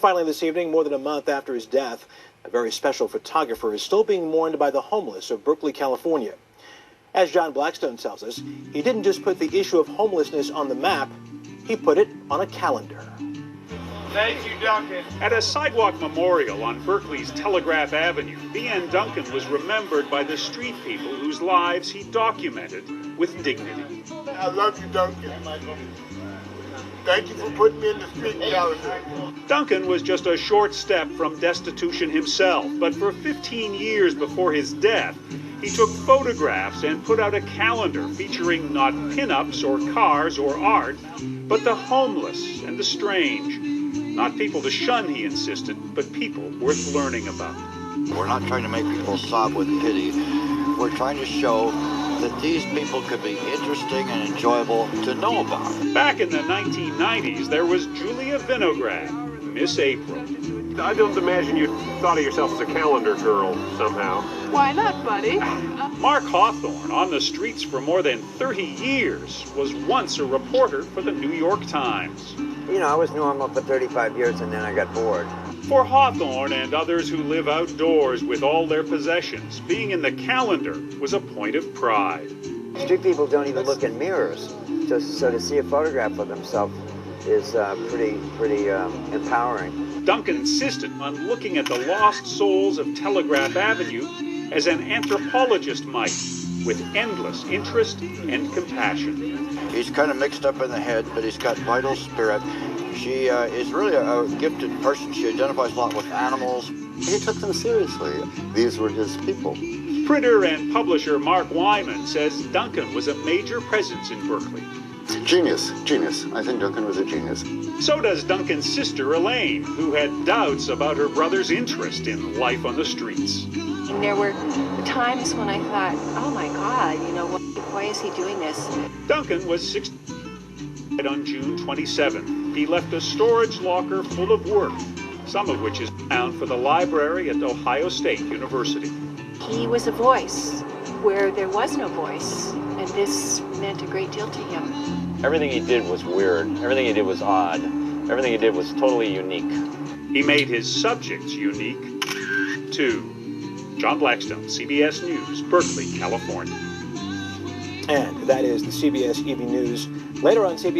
finally this evening, more than a month after his death, a very special photographer is still being mourned by the homeless of Berkeley, California. As John Blackstone tells us, he didn't just put the issue of homelessness on the map, he put it on a calendar. Thank you, Duncan. At a sidewalk memorial on Berkeley's Telegraph Avenue, B.N. Duncan was remembered by the street people whose lives he documented with dignity. I love you, Duncan. Thank you for putting me in the street calendar. Duncan was just a short step from destitution himself, but for 15 years before his death, he took photographs and put out a calendar featuring not pinups or cars or art, but the homeless and the strange. Not people to shun, he insisted, but people worth learning about. We're not trying to make people sob with pity. We're trying to show that these people could be interesting and enjoyable to know about. Back in the 1990s, there was Julia Vinograd, Miss April. I don't imagine you thought of yourself as a calendar girl somehow. Why not, buddy? Mark Hawthorne, on the streets for more than 30 years, was once a reporter for the New York Times. You know, I was normal for 35 years and then I got bored. For Hawthorne and others who live outdoors with all their possessions, being in the calendar was a point of pride. Street people don't even look in mirrors, so to see a photograph of themselves is pretty empowering. Duncan insisted on looking at the lost souls of Telegraph Avenue as an anthropologist might, with endless interest and compassion. He's kind of mixed up in the head, but he's got vital spirit. She is really a gifted person. She identifies a lot with animals. He took them seriously. These were his people. Printer and publisher Mark Wyman says Duncan was a major presence in Berkeley. Genius. I think Duncan was a genius. So does Duncan's sister Elaine, who had doubts about her brother's interest in life on the streets. And there were times when I thought, oh my God, you know, why is he doing this? Duncan was 60 on June 27th. He left a storage locker full of work, some of which is found for the library at Ohio State University. He was a voice where there was no voice, and this meant a great deal to him. Everything he did was weird. Everything he did was odd. Everything he did was totally unique. He made his subjects unique, too. John Blackstone, CBS News, Berkeley, California. And that is the CBS Evening News. Later on CBS